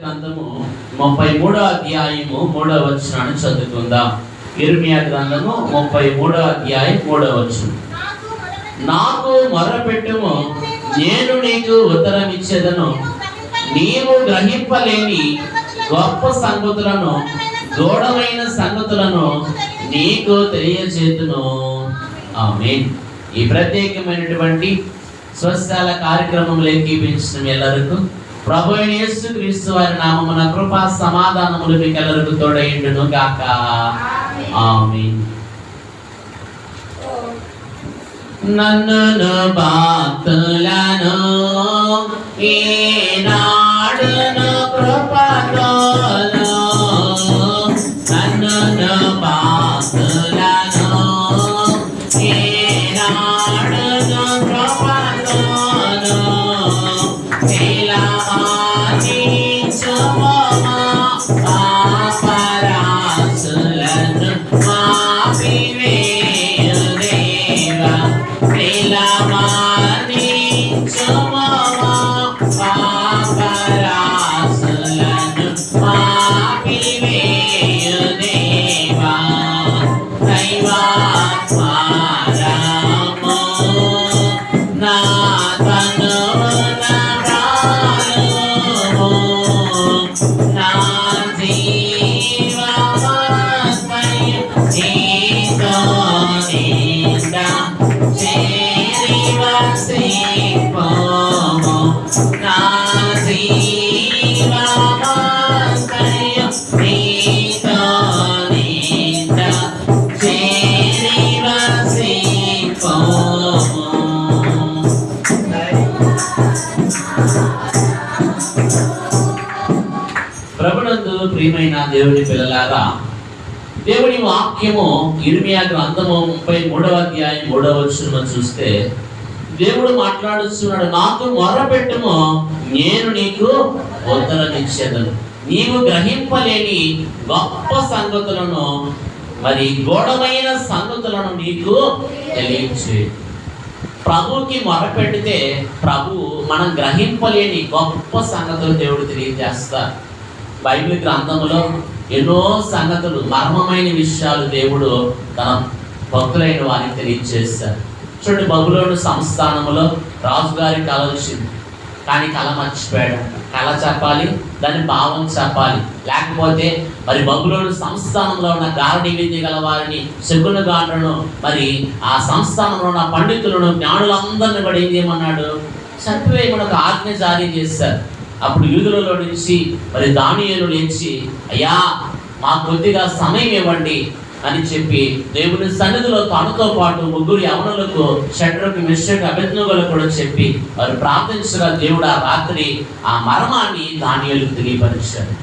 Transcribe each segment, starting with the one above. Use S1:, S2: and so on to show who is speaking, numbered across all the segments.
S1: గ్రంథము 33వ అధ్యాయము 3వ వచనాన్ని చదువుకుందాం. ఇర్మియా గ్రంథము 33వ అధ్యాయం 3వ వచనం. నాకు మొరపెట్టుము, నేను నీకు ఉత్తరం ఇచ్చేదను, నీవు గ్రహింపలేని గొప్ప సంగతులను, దూఢమైన సంగతులను నీకు తెలియజేతును. ఆమేన్. ఈ ప్రత్యేకమైనటువంటి స్వస్థల కార్యక్రమంలో ఏకీపించిన ಎಲ್ಲರಿಗೂ ప్రభు అయిన యేసుక్రీస్తు వారి నామమున కృపా సమాధానములు మీకు ಎಲ್ಲರಿಗೂ తోడైండును గాక. ఆమేన్. నన్ను భక్తులను ఈనాడును కృపతోను, నన్ను భక్తులను ఈనాడును కృపతోను, నిలమానించుమా పాపరాసులను మాపివేయు దేవా, నిలమానించుమా పాపరాసులను మాపివేయు దేవా, దైవాత్మారము నా తనువున ప్రాణము, నా జీవమాత్మయు నీతో నిండా చేరి వసింపుము, నా జీవమాత్మయు నీతో నిండా చేరి వసింపుము. ప్రభునందు ప్రియమైన దేవుని పిల్లలారా, దేవుని వాక్యము ఇర్మియా గ్రంథము 33వ అధ్యాయం 3వ వచనంలో చూస్తే దేవుడు మాట్లాడుతున్నాడు. నాకు మొరపెట్టుము, నేను నీకు ఉత్తరం ఇచ్చేదను, నీవు గ్రహింపలేని గొప్ప సంగతులను, మరి గూఢమైన సంగతులను నీకు తెలియచే. ప్రభుకి మొరపెడితే ప్రభు మనం గ్రహింపలేని గొప్ప సంగతులు దేవుడు తెలియజేస్తారు. బైబిల్ గ్రంథంలో ఎన్నో సంగతులు, మర్మమైన విషయాలు దేవుడు తన భక్తులైన వారికి తెలియజేస్తారు. చూడండి, బబులోను సంస్థానంలో రాజుగారి కళ వచ్చింది, కానీ కళ మర్చిపోయాడు. కళ చెప్పాలి, దాని భావం చెప్పాలి, లేకపోతే మరి బబులోను సంస్థానంలో ఉన్న గారడి విద్య గల వారిని, శకునగాండ్రను, మరి ఆ సంస్థానంలో ఉన్న పండితులను, జ్ఞానులందరినీ కూడా ఏం చేయమన్నాడు, చంపివేయమని ఒక ఆజ్ఞ జారీ చేశారు. అప్పుడు యూదులలో నుంచి మరి దానియేలు లేచి, అయ్యా మాకు కొద్దిగా సమయం ఇవ్వండి అని చెప్పి దేవుని సన్నిధిలో తనతో పాటు ముగ్గురు యవనులకు, షడ్రకు, మెషకు, అబేద్నెగోలకు కూడా చెప్పి వారు ప్రార్థించగా దేవుడు ఆ రాత్రి ఆ మర్మాన్ని దానియేలుకు తెలియపరిచాడు.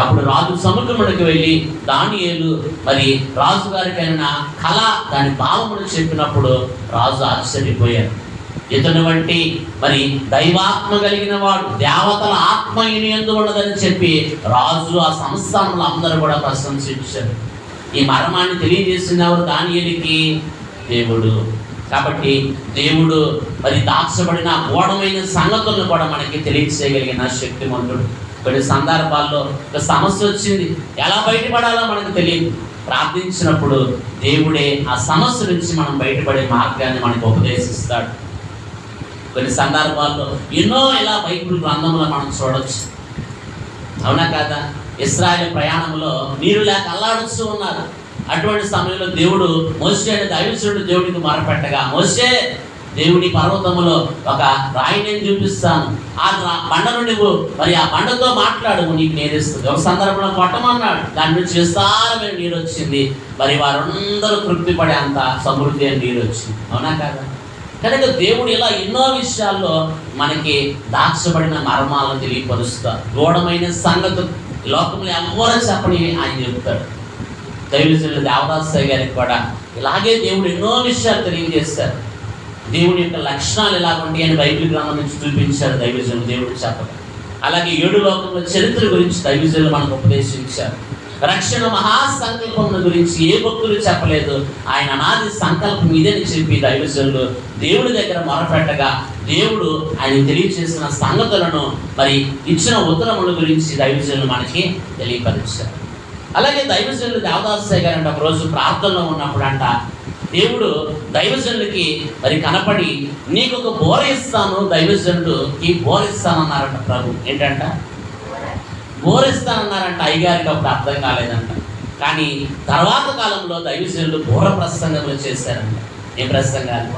S1: అప్పుడు రాజు సముఖమునకు వెళ్ళి దానియేలు మరి రాజుగారికైనా కళ దాని భావమును చెప్పినప్పుడు రాజు ఆశ్చర్యపోయాడు. ఇతను వంటి మరి దైవాత్మ కలిగిన వాడు, దేవతల ఆత్మ ఈయన యందు ఉన్నదని చెప్పి రాజు ఆ సంస్థానంలో అందరూ కూడా ప్రశంసించారు. ఈ మర్మాన్ని తెలియజేసిన ఎవరు? దానియేలుకి దేవుడు. కాబట్టి దేవుడు మరి దాచబడిన గూఢమైన సంగతులను కూడా మనకి తెలియజేయగలిగిన శక్తిమంతుడు. కొన్ని సందర్భాల్లో ఒక సమస్య వచ్చింది, ఎలా బయటపడాలో మనకు తెలియదు. ప్రార్థించినప్పుడు దేవుడే ఆ సమస్య నుంచి మనం బయటపడే మార్గాన్ని మనకు ఉపదేశిస్తాడు. కొన్ని సందర్భాల్లో ఎన్నో ఇలా బైబిల్ గ్రంథంలో మనం చూడొచ్చు, అవునా కాదా? ఇశ్రాయేలు ప్రయాణంలో నీరు లేక అల్లాడుస్తూ ఉన్నారు. అటువంటి సమయంలో దేవుడు మోషే అనే దైవజనుడు దేవుడికి మొరపెట్టగా, మోషే, దేవుని పర్వతములో ఒక రాయిని నేను చూపిస్తాను, ఆ బండను నువ్వు మరి ఆ బండతో మాట్లాడు, నీకు నేరిస్తుంది. ఒక సందర్భంలో కొట్టమన్నాడు, దాని నుంచి విస్తారమైన నీరు వచ్చింది. మరి వారందరూ తృప్తి పడే అంత సమృద్ధి అని నీరు వచ్చింది, అవునా కాదా? కనుక దేవుడు ఇలా ఎన్నో విషయాల్లో మనకి దాచబడిన మర్మాలను తెలియపరుస్తారు. గూఢమైన సంగతులు లోకంలో ఎవరో చెప్పని ఆయన చెప్తాడు. దైవజనులు దేవదాసయ్య గారికి కూడా ఇలాగే దేవుడు ఎన్నో విషయాలు తెలియజేస్తారు. దేవుని యొక్క లక్షణాలు ఎలాగుంటాయి అని బైబిల్ గ్రంథం నుంచి చూపించారు దైవజనులు, దేవుడు చెప్పగా. అలాగే 7 లోకంలో చరిత్ర గురించి దైవజనులు మనకు ఉపదేశించారు. రక్షణ మహాసంకల్పం గురించి ఏ భక్తులు చెప్పలేదు. ఆయన అనాది సంకల్పం ఇదని చెప్పి దైవజనులు దేవుడి దగ్గర మొరపెట్టగా దేవుడు ఆయన తెలియచేసిన సంగతులను మరి ఇచ్చిన ఉత్తరముల గురించి దైవజనులు మనకి తెలియపరిచారు. అలాగే దైవజనులు దేవదాసయ్య గారు ఒక రోజు ప్రార్థనలో ఉన్నప్పుడు దేవుడు దైవజనులకి మరి కనపడి నీకు ఒక బోర ఇస్తాను, దైవజనుడికి బోర ఇస్తానన్నారంట ప్రభు. ఏంటంట? బోర ఇస్తానన్నారంట. అయ్యగారికి అప్పుడు అర్థం కాలేదంట. కానీ తర్వాత కాలంలో దైవజనులు బోర ప్రసంగములు చేశారంట. ఏ ప్రసంగాలు?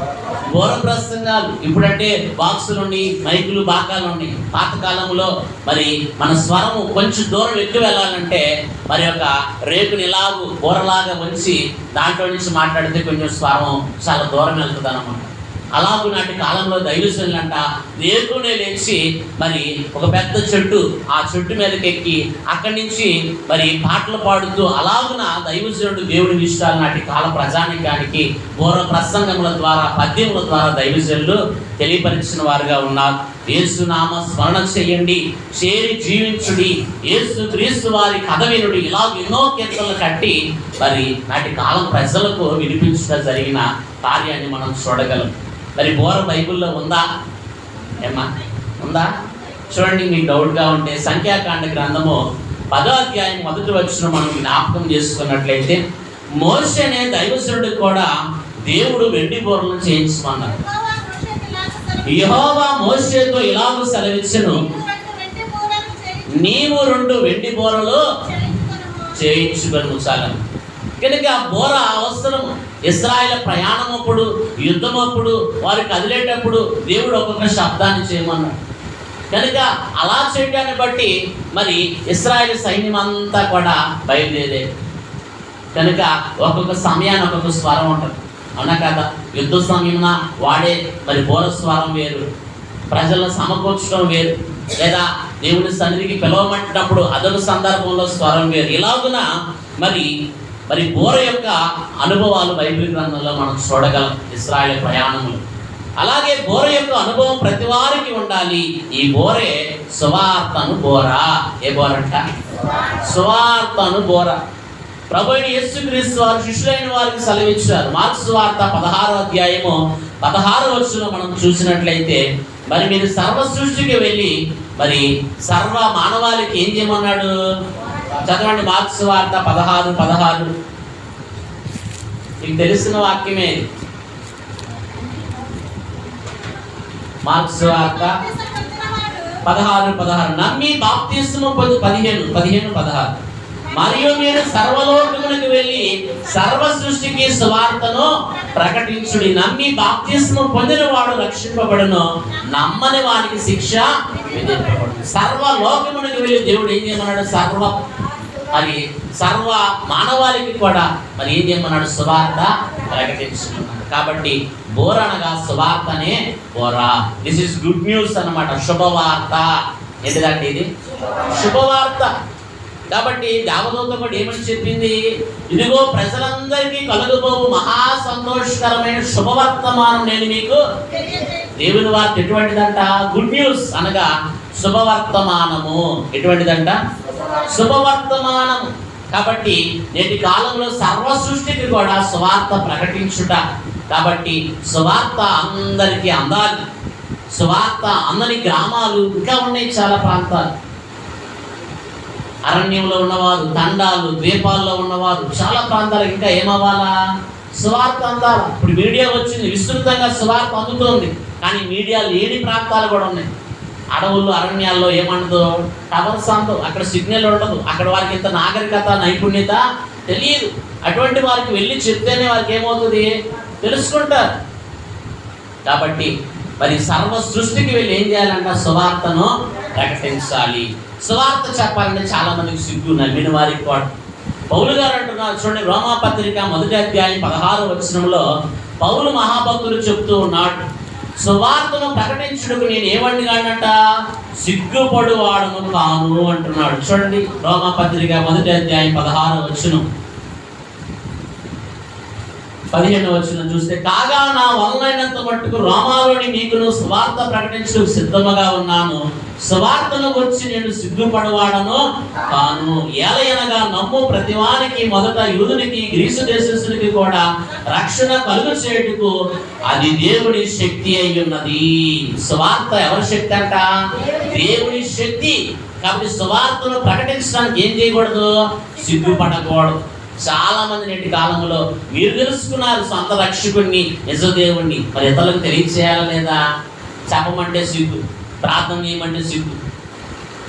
S1: బోర ప్రసంగాలు. ఇప్పుడంటే బాక్సులు ఉన్నాయి, మైకులు, బాకాలు ఉన్నాయి. పాతకాలంలో మరి మన స్వరము కొంచెం దూరం ఎక్కువ వెళ్ళాలంటే మరి ఒక రేకుని ఇలాగూ బోరలాగా ఉంచి దాంట్లో నుంచి మాట్లాడితే కొంచెం స్వరం చాలా దూరం వెళ్తుంది అన్నమాట. అలాగూ నాటి కాలంలో దైవజనులంట రేకునే లేచి మరి ఒక పెద్ద చెట్టు, ఆ చెట్టు మీదకి ఎక్కి అక్కడి నుంచి మరి పాటలు పాడుతూ అలాగున దైవజనుడు దేవుని విషయాలు నాటి కాల ప్రజానికానికి బోర ప్రసంగముల ద్వారా, పద్యముల ద్వారా దైవజనులు తెలియపరిచిన వారుగా ఉన్నారు. యేసు నామ స్మరణ చేయండి, చేరి జీవించుడి, యేసు క్రీస్తు వారి కథ వినుడి, ఇలా ఎన్నో కీర్తనలు కట్టి మరి నాటి కాలం ప్రజలకు వినిపించడం జరిగిన కార్యాన్ని మనం చూడగలం. మరి బోర బైబిల్లో ఉందా? ఏమ్మా ఉందా? చూడండి, మీకు డౌట్గా ఉంటే సంఖ్యాకాండ గ్రంథము 10వ అధ్యాయం 1వ వచనం మనం జ్ఞాపకం చేసుకున్నట్లయితే మోషే అనే దైవజనుడికి కూడా దేవుడు వెండి బోరలను చేయించమన్నాడు. యెహోవా మోషేతో ఇలాగూ సెలవిచ్చెను, నీవు 2 వెండి బోరలు చేయించుకొనుము చాలను. కనుక బోర అవసరం. ఇశ్రాయేలు ప్రయాణం అప్పుడు, యుద్ధం అప్పుడు, వారు కదిలేటప్పుడు దేవుడు ఒక్కొక్క శబ్దాన్ని చేయమన్నాడు. కనుక అలా చేయడాన్ని బట్టి మరి ఇశ్రాయేలు సైన్యం అంతా కూడా బయలుదేరే. కనుక ఒక్కొక్క సమయాన్ని ఒక్కొక్క స్వరం ఉంటుంది, అవునా కదా? యుద్ధ సమయమున వాడే మరి బోర స్వరం వేరు, ప్రజలను సమకూర్చడం వేరు, లేదా దేవుని సన్నిధికి పిలవమంటున్నప్పుడు అదొక సందర్భంలో స్వరం వేరు. ఇలాగున మరి బోర యొక్క అనుభవాలు బైబిల్ గ్రంథంలో మనం చూడగలం, ఇశ్రాయేలు ప్రయాణములు. అలాగే బోర యొక్క అనుభవం ప్రతి వారికి ఉండాలి. ఈ బోరే సువార్తను బోర. ఏ బోర అంట? సువార్తను బోర. ప్రభువైన యేసుక్రీస్తు వారు శిష్యులైన వారికి సెలవిచ్చారు. మార్కు సువార్త 16వ అధ్యాయము 16వ వచనం మనం చూసినట్లయితే మరి మీరు సర్వ సృష్టికి వెళ్ళి మరి సర్వ మానవాళికి ఏం చేయమన్నాడు? చదవండి, మార్కు సువార్త 16:16. మీకు తెలిసిన వాక్యమే. మార్కు సువార్త 16:16. నమ్మి బాప్తిస్మము పొంది 15:16. మరియు మీరు సర్వలోకములకు వెళ్ళి సర్వ సృష్టికి సువార్తను ప్రకటించుడి. నమ్మి బాప్తిస్మము పొందిన వాడు రక్షింపబడును, నమ్మని వానికి శిక్ష విధింపబడును. సర్వలోకములకు వెళ్ళి దేవుడు ఏం చేయమన్నాడు? సర్వ మానవాళికి కూడా మరి ఏం చేయమన్నాడు? సువార్త ప్రకటించుకున్నాడు. కాబట్టి బోర అనగా సువార్తనే బోర. దిస్ ఇస్ గుడ్ న్యూస్ అన్నమాట, శుభవార్త. ఏంటిదంటే ఇది? శుభవార్త. కాబట్టి దేవదూత కూడా ఏమని చెప్పింది? ఇదిగో ప్రజలందరికీ కలుగబోవు మహా సంతోషకరమైన శుభవర్తమానం నేను మీకు. దేవుని వార్త ఎటువంటిదంట? గుడ్ న్యూస్ అనగా శుభవర్తమానము. ఎటువంటిదంట? శుభవర్తమానము. కాబట్టి నేటి కాలంలో సర్వ సృష్టికి కూడా సువార్త ప్రకటించుట. కాబట్టి సువార్త అందరికీ అందాలి. సువార్త అందని గ్రామాలు ఇంకా ఉన్నాయి, చాలా ప్రాంతాలు. అరణ్యంలో ఉన్నవారు, తండాలు, ద్వీపాల్లో ఉన్నవారు, చాలా ప్రాంతాలకు ఇంకా ఏమవ్వాలా? సువార్త అందాలి. ఇప్పుడు మీడియా వచ్చింది, విస్తృతంగా సువార్త అందుతోంది. కానీ మీడియా లేని ప్రాంతాలు కూడా ఉన్నాయి. అడవులు, అరణ్యాల్లో ఏమండదు? టవర్స్ అందవు, అక్కడ సిగ్నల్ ఉండదు, అక్కడ వారికి ఇంత నాగరికత, నైపుణ్యత తెలియదు. అటువంటి వారికి వెళ్ళి చెప్తేనే వారికి ఏమవుతుంది? తెలుసుకుంటారు. కాబట్టి మరి సర్వ సృష్టికి వెళ్ళి ఏం చేయాలంట? సువార్తను ప్రకటించాలి. సువార్త చెప్పాలంటే చాలా మందికి సిగ్గు, నమ్మిన వారికి కూడా. పౌలు గారు అంటున్నారు, చూడండి, రోమాపత్రిక 1వ అధ్యాయం 16వ వచనంలో పౌలు మహాభక్తులు చెప్తూ ఉన్నాడు, సువార్తను ప్రకటించుటకు నేను ఏమండిగానంట? సిగ్గుపడు వాడును కాను అంటున్నాడు. చూడండి, రోమాపత్రిక 1వ అధ్యాయం 16వ వచనం. 15వ వచనం చూస్తే, కాగా నా వలనైనంత మట్టుకు రోమాలోని మీకును సువార్త ప్రకటించడానికి సిద్ధముగా ఉన్నాను. సువార్తను వచ్చి నేను సిగ్గుపడవాడను కాను. ఏలయనగా నమ్ము ప్రతివానికి మొదట యూదునికి గ్రీసు దేశస్థునికి కూడా రక్షణ కలుగు చేయుటకు అది దేవుని శక్తి అయి ఉన్నది. సువార్త ఎవరి శక్తి అంట? దేవుని శక్తి. కాబట్టి సువార్తను ప్రకటించడానికి ఏం చేయకూడదు? సిగ్గుపడకూడదు. చాలా మంది నేటి కాలంలో మీరు తెలుసుకున్నారు సొంత రక్షకుడిని, నిజదేవుణ్ణి, మరి ఇతరులకు తెలియచేయాలా లేదా? చెప్పమంటే సిగ్గు, ప్రార్థన చేయమంటే సిగ్గు.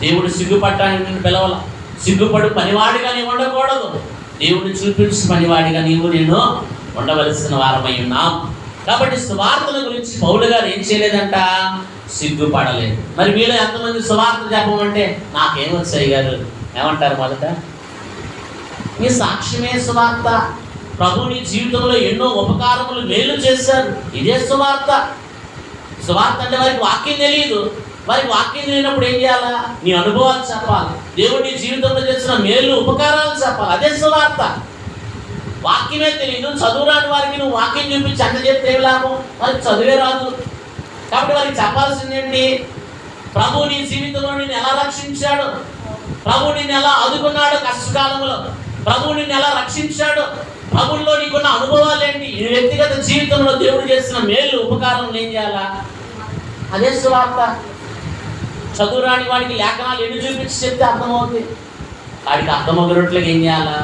S1: దేవుడు సిగ్గుపడటానికి నేను పిలవాల. సిగ్గుపడు పనివాడిగా నీవు ఉండకూడదు. దేవుడిని చూపించు పనివాడిగా నీవు నేను ఉండవలసిన వారమై ఉన్నాం. కాబట్టి సువార్తల గురించి పౌలు గారు ఏం చేయలేదంట? సిగ్గుపడలేదు. మరి మీలో ఎంతమంది సువార్త చెప్పమంటే నాకేమొచ్చాయి గారు ఏమంటారు? మొదట మీ సాక్ష్యమే సువార్త. ప్రభు నీ జీవితంలో ఎన్నో ఉపకారములు మేలు చేశారు, ఇదే సువార్త. సువార్త అంటే వారికి వాక్యం తెలియదు. వారికి వాక్యం తెలియనప్పుడు ఏం చేయాలా? నీ అనుభవాలు చెప్పాలి. దేవుడు నీ జీవితంలో చేసిన మేలు ఉపకారాలు చెప్పాలి, అదే సువార్త. వాక్యమే తెలియదు, చదువురాని వారికి నువ్వు వాక్యం చూపించి అంత చెప్తే ఏం లాభం? వారికి చదువే రాదు. కాబట్టి వారికి చెప్పాల్సిందేంటి? ప్రభు నీ జీవితంలో నిన్ను ఎలా రక్షించాడు, ప్రభు నిన్ను ఎలా ఆదుకున్నాడు కష్టకాలంలో, ప్రభు నిన్ను ఎలా రక్షించాడు, ప్రభుల్లో నీకున్న అనుభవాలు ఏంటి, ఈ వ్యక్తిగత జీవితంలో దేవుడు చేసిన మేలు ఉపకారం ఏం చేయాలా? అదే సువార్త. చదువురాని వాడికి లేఖనాలు ఎన్ని చూపించి చెప్తే అర్థమవుతుంది. వాడికి అర్థమవుతున్నట్లుగా ఏం చేయాలా?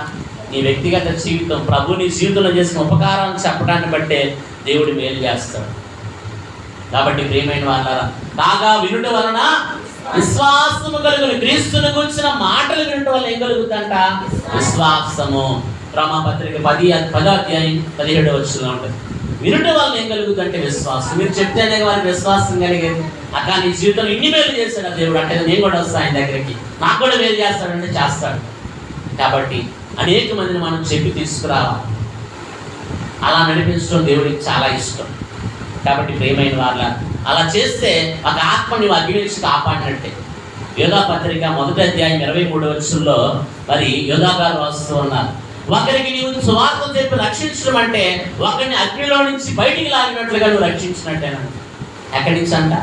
S1: నీ వ్యక్తిగత జీవితం, ప్రభు నీ జీవితంలో చేసిన ఉపకారాలను చెప్పడాన్ని బట్టే దేవుడు మేలు చేస్తాడు. కాబట్టి ప్రియమైన వాళ్ళారా, బాగా వినుట వలన విశ్వాసము కలుగును. క్రీస్తుని గురించిన మాటలు వినుట వల్ల ఏం కలుగుతుందంట? విశ్వాసము. రోమాపత్రిక 10:17 ఉంటుంది. వినుట వల్ల ఏం కలుగుతుందంటే విశ్వాసం. మీరు చెప్తేనే వారికి విశ్వాసం కలిగేది. అక్క నీ జీవితంలో ఇన్ని మేలు చేశాడు ఆ దేవుడు అంటే నేను కూడా వస్తాను ఆయన దగ్గరికి, నాకు కూడా మేలు చేస్తాడంటే చేస్తాడు. కాబట్టి అనేక మందిని మనం చెప్పి తీసుకురావాలి. అలా నడిపించడం దేవుడికి చాలా ఇష్టం. కాబట్టి ప్రియమైన వాళ్ళ అలా చేస్తే ఒక ఆత్మ నీవు అగ్ని నుంచి కాపాడినట్టే. యోధా పత్రిక 1:23 మరి యోధా గారు రాస్తూ ఉన్నారు, ఒకరికి నీవు సువార్త చెప్పి రక్షించడం అంటే ఒకరిని అగ్నిలో నుంచి బయటికి లాగినట్లుగా నువ్వు రక్షించినట్టేనా. ఎక్కడి నుంచి అంట?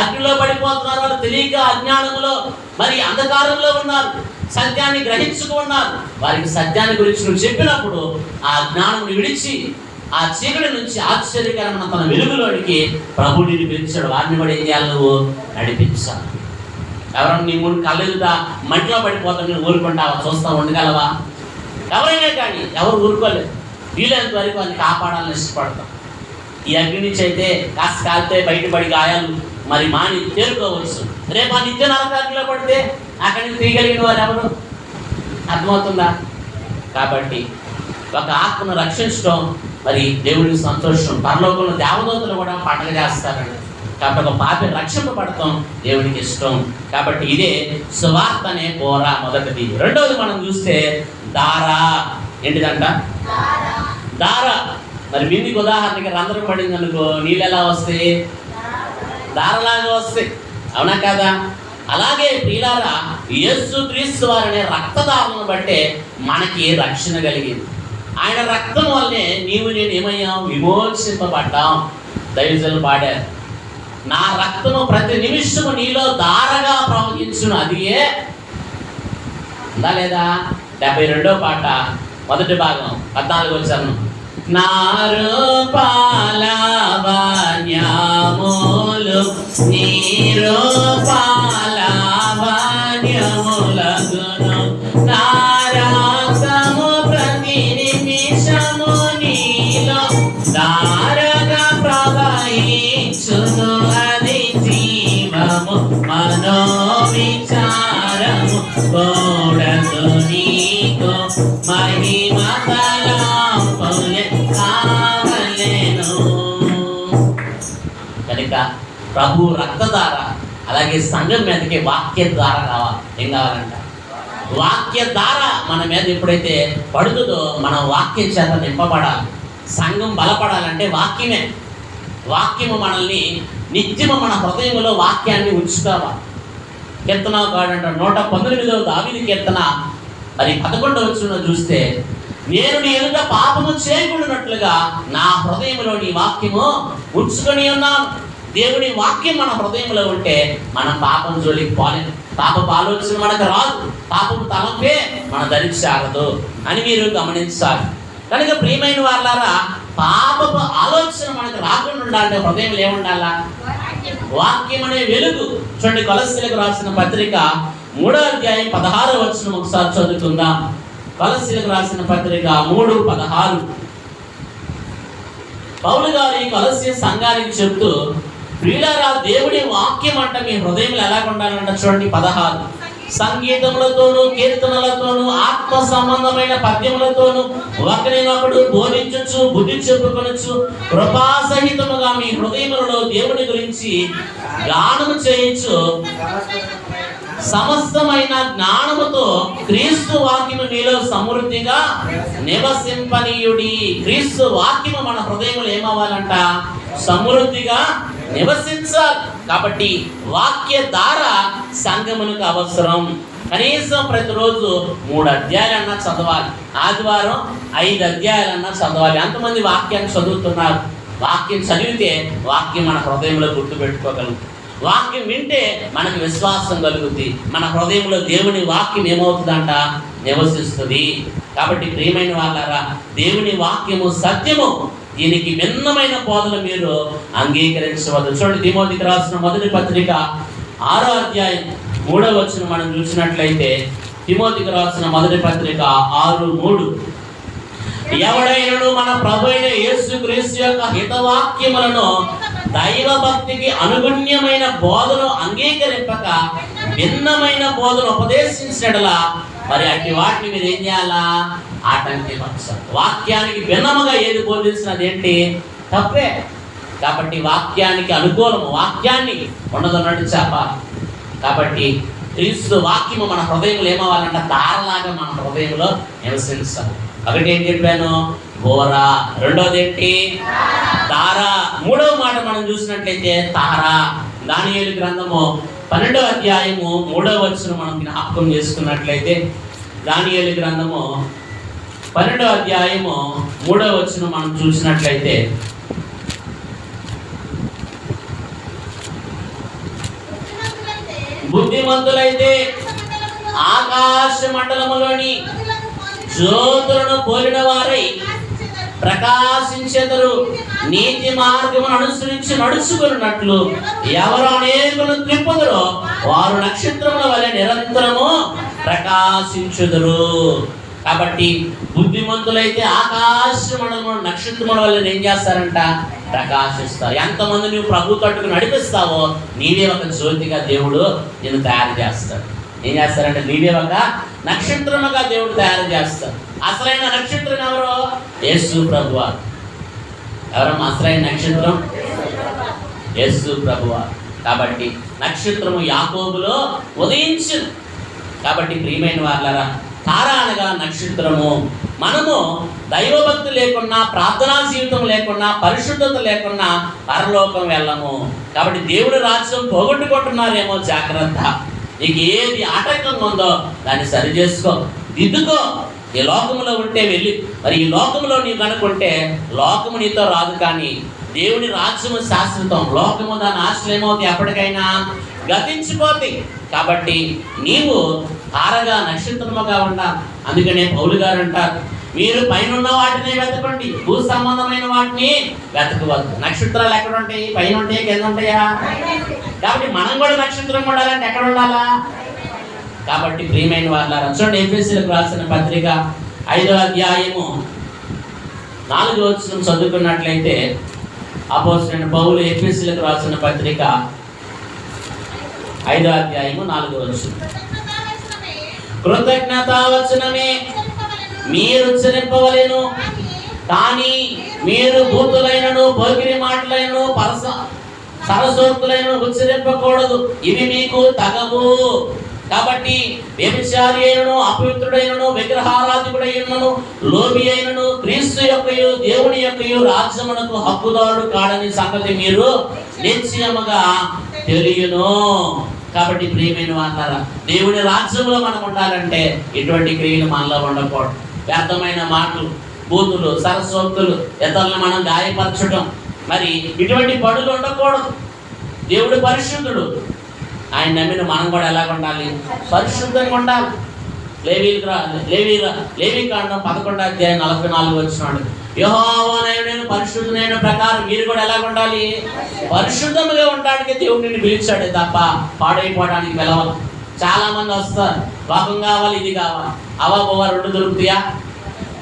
S1: అగ్నిలో పడిపోతున్నారు వాళ్ళు, తెలియక అజ్ఞానంలో మరి అంధకారంలో ఉన్నారు, సత్యాన్ని గ్రహించుకున్నారు. వారికి సత్యాన్ని గురించి నువ్వు చెప్పినప్పుడు ఆ జ్ఞానమును విడిచి ఆ చీకటి నుంచి ఆశ్చర్యకరమైన తన వెలుగులోనికి ప్రభుడిని పిలిచాడు. వారిని కూడా ఏం చేయాలి? నువ్వు నడిపించాలి. ఎవరైనా నీ ముందు కళ్ళెదుట మట్టిలో పడిపోతావు, నేను ఊరుకుంటావా? చూస్తా ఉండగలవా? ఎవరైనా కానీ ఎవరు ఊరుకోలేదు. వీలైనంత వరకు వారిని కాపాడాలని ఇష్టపడతాం. ఈ అగ్ని నుంచి అయితే కాస్త కాలితే బయటపడి గాయాలు మరి మాని తేరుకోవచ్చు. రేపు ఆ నిత్య నరకాగ్నిలో పడితే అక్కడి నుంచి తీయగలిగిన వారు ఎవరు? అర్థమవుతుందా? కాబట్టి ఒక ఆత్మను రక్షించడం మరి దేవుడికి సంతోషం. పరలోకంలో దేవదూతలు కూడా పండగ చేస్తారండి. కాబట్టి ఒక పాపి రక్షింపబడతాం దేవుడికి ఇష్టం. కాబట్టి ఇదే సువార్త అనే కూర మొదటిది. రెండవది మనం చూస్తే దార. ఏంటిదంట? దార. మరి బిందికి ఉదాహరణకి రంధ్రం పడింది అనుకో, నీళ్ళు ఎలా వస్తాయి? దారలాగా వస్తాయి, అవునా కదా? అలాగే ప్రియులారా, యేసుక్రీస్తు వారనే రక్తదారులను బట్టే మనకి రక్షణ కలిగింది. ఆయన రక్తం వల్లే నీవు నేను ఏమయ్యాం? విమోచింపబడ్డాం. దైవజనులు పాడారు, నా రక్తము ప్రతి నిమిషము నీలో దారగా ప్రవహించును. అదియే ఉందా లేదా? 72వ పాట మొదటి భాగం 14 నారూపాల వాన్యములు నీరూపాల వాన్యములగును, నారక్తము ప్రతి నిమిషము నీలో దారగా ప్రవహించును. అది జీవము మనోవిచారము కూడదు నీకు మహిమ తలంపులే కావలెను. కనుక ప్రభు రక్తధార, అలాగే సంఘం మీదకి వాక్య ద్వారా కావాలి. ఏం కావాలంట? వాక్య ద్వారా మన మీద ఎప్పుడైతే పడుతుందో మనం వాక్యం చేత నింపబడాలి. సంఘం బలపడాలంటే వాక్యమే. వాక్యము మనల్ని నిత్యము మన హృదయంలో వాక్యాన్ని ఉంచుకోవాలి. కీర్తన కాడంట 119వ దావీదు కీర్తన మరి 11వ వచనం చూస్తే, నేను నీ ఎదుట పాపము చేయకూడనట్లుగా నా హృదయంలో నీ వాక్యము ఉంచుకొని ఉన్నాను. దేవుని వాక్యం మన హృదయంలో ఉంటే మనం పాపం జోలికి పోలేదు. పాపపు ఆలోచన మనకు రాదు, పాపపు తలంపే మన దరికి సాగదు అని మీరు గమనించాలి. కనుక ప్రియమైన వాళ్ళారా, పాపపు ఆలోచన మనకు రాకుండా ఉండాలంటే హృదయంలో ఏముండాలా? వాక్యం అనే వెలుగు. చూడండి, కొలస్సీలకు రాసిన పత్రిక 3వ అధ్యాయం 16వ వచనం ఒకసారి చదువుకుందాం. కొలస్సీలకు రాసిన పత్రిక 3:16. పౌలు గారు ఈ కొలస్సీ సంఘానికి చెప్తూ, ప్రియులారా, దేవుడి వాక్యం అంట మీ హృదయంలో ఎలా ఉండాలంట. చూడండి 16, సంగీతములతోనూ కీర్తనలతోనూ ఆత్మ సంబంధమైన పద్యములతోనూ ఒకరినొకడు బోధించుచు బుద్ధి చెప్పుకొనొచ్చు కృపాసహితముగా మీ హృదయములలో దేవుని గురించి గానము చేయించు సమస్తమైన జ్ఞానముతో క్రీస్తు వాక్యము మీలో సమృద్ధిగా నివసింపనీయుడి. క్రీస్తు వాక్యము మన హృదయంలో ఏమవ్వాలంట? సమృద్ధిగా నివసించాలి. కాబట్టి వాక్య ద్వారా సంగమునకు అవసరం. కనీసం ప్రతిరోజు 3 అధ్యాయాలన్నా చదవాలి. ఆదివారం 5 అధ్యాయాలన్నా చదవాలి. ఎంతమంది వాక్యాన్ని చదువుతున్నారు? వాక్యం చదివితే వాక్యం మన హృదయంలో గుర్తుపెట్టుకోగలుగుతుంది. వాక్యం వింటే మనకు విశ్వాసం కలుగుతుంది. మన హృదయంలో దేవుని వాక్యం ఏమవుతుందంట? నివసిస్తుంది. కాబట్టి ప్రియమైన వాళ్ళారా, దేవుని వాక్యము సత్యము. దీనికి భిన్నమైన బోధన మీరు అంగీకరించవద్దు. చూడండి, తిమోతికి రాసిన మొదటి పత్రిక 6వ అధ్యాయం 3వ వచనం మనం చూసినట్లయితే, తిమోతికి రాసిన మొదటి పత్రిక 6:3, ఎవడైనను మన ప్రభు అయిన యేసుక్రీస్తు యొక్క హితవాక్యములను దైవ భక్తికి అనుగుణ్యమైన బోధను అంగీకరింపక భిన్నమైన బోధను ఉపదేశించినట్లా మరి అట్టి వాటిని మీరు ఏం చేయాలా? ఆటంకపరచాలి. వాక్యానికి భిన్నముగా ఏది బోధించినది ఏంటి? తప్పే. కాబట్టి వాక్యానికి అనుకూలము, వాక్యాన్ని ఉండదన్నట్టు చెప్పాలి. కాబట్టి క్రీస్తు వాక్యము మన హృదయంలో ఏమవ్వాలంటే తారలాగా మన హృదయంలో నివసించాలి. ఒకటి ఏం చెప్పాను? బోర. రెండోది ఏంటి? తార. 3వ మాట మనం చూసినట్లయితే తార. దానియేలు గ్రంథము 12వ అధ్యాయము 3వ వచనం మనం జ్ఞాపకం చేసుకున్నట్లయితే, దానియేలు గ్రంథము 12వ అధ్యాయము 3వ వచనం మనం చూసినట్లయితే, బుద్ధిమంతులైతే ఆకాశ మండలములోని జ్యోతులను పోలిన వారై ప్రకాశించెదరు. నీతి మార్గమును అనుసరించి నడుచుకున్నట్లు ఎవరు అనేకులను త్రిప్పుదురో వారు నక్షత్రముల వలె నిరంతరము ప్రకాశించుదురు. కాబట్టి బుద్ధిమంతులైతే ఆకాశ మండలములో నక్షత్రముల వల్ల ఏం చేస్తారంట? ప్రకాశిస్తారు. ఎంతమంది నువ్వు ప్రభు తట్టుకు నడిపిస్తావో నీవే ఒక జ్యోతిగా దేవుడు నిన్ను తయారు చేస్తాడు. ఏం చేస్తారంటే నీవే ఒక నక్షత్రముగా దేవుడు తయారు చేస్తాడు. అసలైన నక్షత్రం ఎవరు? యేసు ప్రభువారు. ఎవరమ్మా అసలైన నక్షత్రం? యేసు ప్రభువారు. కాబట్టి నక్షత్రము యాకోబులో ఉదయించింది. కాబట్టి ప్రియమైన వాళ్ళరా, తార అనగా నక్షత్రము. మనము దైవభక్తి లేకున్నా, ప్రార్థనా జీవితం లేకున్నా, పరిశుద్ధత లేకున్నా పరలోకం వెళ్ళము. కాబట్టి దేవుడి రాజ్యం పోగొట్టుకుంటున్నారేమో జాగ్రత్త. నీకు ఏది ఆటంకంగా ఉందో దాన్ని సరి చేసుకో, దిద్దుకో. ఈ లోకంలో ఉంటే వెళ్ళి, మరి ఈ లోకంలో నీవు కనుకుంటే లోకము నీతో రాదు. కానీ దేవుని రాజ్యము శాశ్వతం. లోకము దాని ఆశలు ఏమవుతాయి? ఎప్పటికైనా గతించిపోతాయి. కాబట్టి నీవు తారగా నక్షత్రముగా ఉండాలి. అందుకనే పౌలు గారు అంటారు, మీరు పైన ఉన్న వాటిని వెతకండి, భూ సంబంధమైన వాటిని వెతకవద్దు. నక్షత్రాలు ఎక్కడ ఉంటాయి? పైన ఉంటాయి, కింద ఉంటాయా? కాబట్టి మనం కూడా నక్షత్రం ఉండాలంటే ఎక్కడ ఉండాలా? కాబట్టి ప్రియమైన వాళ్ళారా, చూడండి, ఎఫెసీయులకు రాసిన పత్రిక 5వ అధ్యాయము 4వ వచనం చదువుకున్నట్లయితే, అపోస్తలుడైన పౌలు ఎఫెసీయులకు రాసిన పత్రిక 5వ అధ్యాయము 4వ వచనం, కృతజ్ఞతావచనమే మీరు ఉచ్చరింపవలెను, కానీ మీరు భూతులైనను పోకిరి మాటలైనను సరసోక్తులైనను ఉచ్చరింపకూడదు. ఇవి మీకు తగవు. కాబట్టి వ్యభిచారి అయినను, అపవిత్రుడైనను, విగ్రహారాధికుడైనను, లోబి అయినను క్రీస్తు యొక్కయు దేవుని యొక్కయు రాజ్యమునకు హక్కుదారుడు కాడని సంగతి మీరు నిశ్చయముగా తెలియను. కాబట్టి ప్రియమైన వాళ్ళారా, దేవుని రాజ్యంలో మనం ఉండాలంటే ఇటువంటి క్రియలు మనలో ఉండకూడదు. వ్యర్థమైన మాటలు, బూతులు, సరస్వక్తులు, ఇతరులను మనం గాయపరచడం, మరి ఇటువంటి పడులు ఉండకూడదు. దేవుడు పరిశుద్ధుడు. ఆయన నమ్మిన మనం కూడా ఎలాగ ఉండాలి? పరిశుద్ధంగా ఉండాలి. లేవీకాండం 11:44 వచ్చినాడు. యెహోవానైన పరిశుద్ధునైన ప్రకారం మీరు కూడా ఎలాగ ఉండాలి? పరిశుద్ధముగా ఉండడానికి దేవుడు నిన్ను పిలిచాడే తప్ప పాడైపోవడానికి పిలవాలి. చాలా మంది వస్తారు, లోకం కావాలి, ఇది కావాలి, అవా రెండు దొరుకుతాయా?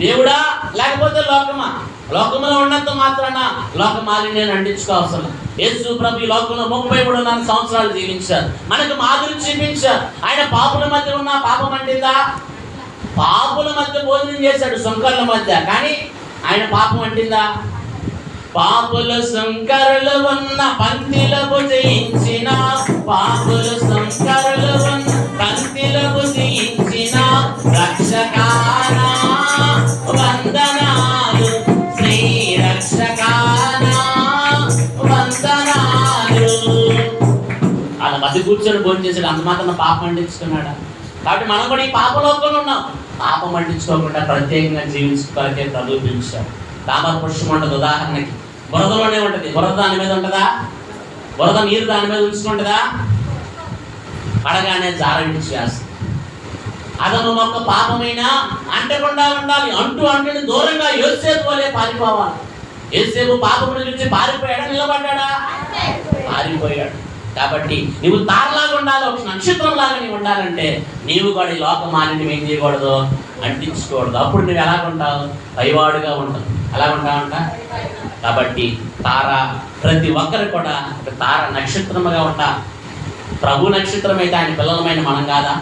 S1: దేవుడా లేకపోతే లోకమా? లోకంలో ఉన్నంత మాత్రాన లోక మాలిన్యాన్ని అంటించుకోవసరం. యేసు ప్రభు ఈ లోకంలో 33 సంవత్సరాలు జీవించారు, మనకు మాదిరి చూపించారు. ఆయన పాపుల మధ్య ఉన్న పాపం అంటిందా? పాపుల మధ్య భోజనం చేశాడు, సుంకర్ల మధ్య, కానీ ఆయన పాపం అంటిందా? పాపుల సుంకరులు ఉన్న పంక్తిలకు జయించిన, పాపుల సుంకరులు ఉన్న పంక్తిలకు జయించిన రక్షకానా వందనాలు, శ్రీ రక్షకానా వందనాలు. వాళ్ళ మధ్య కూర్చొని భోజనం చేశాడు, అంత మాత్రం పాపం అంటించుకున్నాడా? కాబట్టి మనం కూడా ఈ పాపలోకంలో ఉన్నాం. పాపం అంటించుకోకుండా ప్రత్యేకంగా జీవించుకోవాలకే ప్రభు పిలిచాడు. తామర పుష్పం ఉంటుంది, ఉదాహరణకి బురదలోనే ఉంటుంది. బురద దాని మీద ఉంటుందా? బురద నీరు దాని మీద ఉంచుకుంటుందా? పడగానే జారవిడిచేస్తుంది. అదను మొక్క పాపమైనా అంటకుండా ఉండాలి. అంటుని దూరంగా యోసేపు వలె పారిపోవాలి. యోసేపు పాపమును చూసి పారిపోయాడా? నిలబడ్డాడా? పారిపోయాడు. కాబట్టి నీవు తారలాగా ఉండాలి, ఒక నక్షత్రంలాగా నీవు ఉండాలంటే నీవు కూడా ఈ లోక మాలిన్యం ఏం చేయకూడదు? అంటించకూడదు. అప్పుడు నువ్వు ఎలాగుంటావు? పైవాడుగా ఉంటావు. ఎలా ఉంటావంట? కాబట్టి తార, ప్రతి ఒక్కరు కూడా ఒక తార నక్షత్రముగా ఉండాలి. ప్రభు నక్షత్రం అయితే ఆయన పిల్లలమైన మనం కాదా?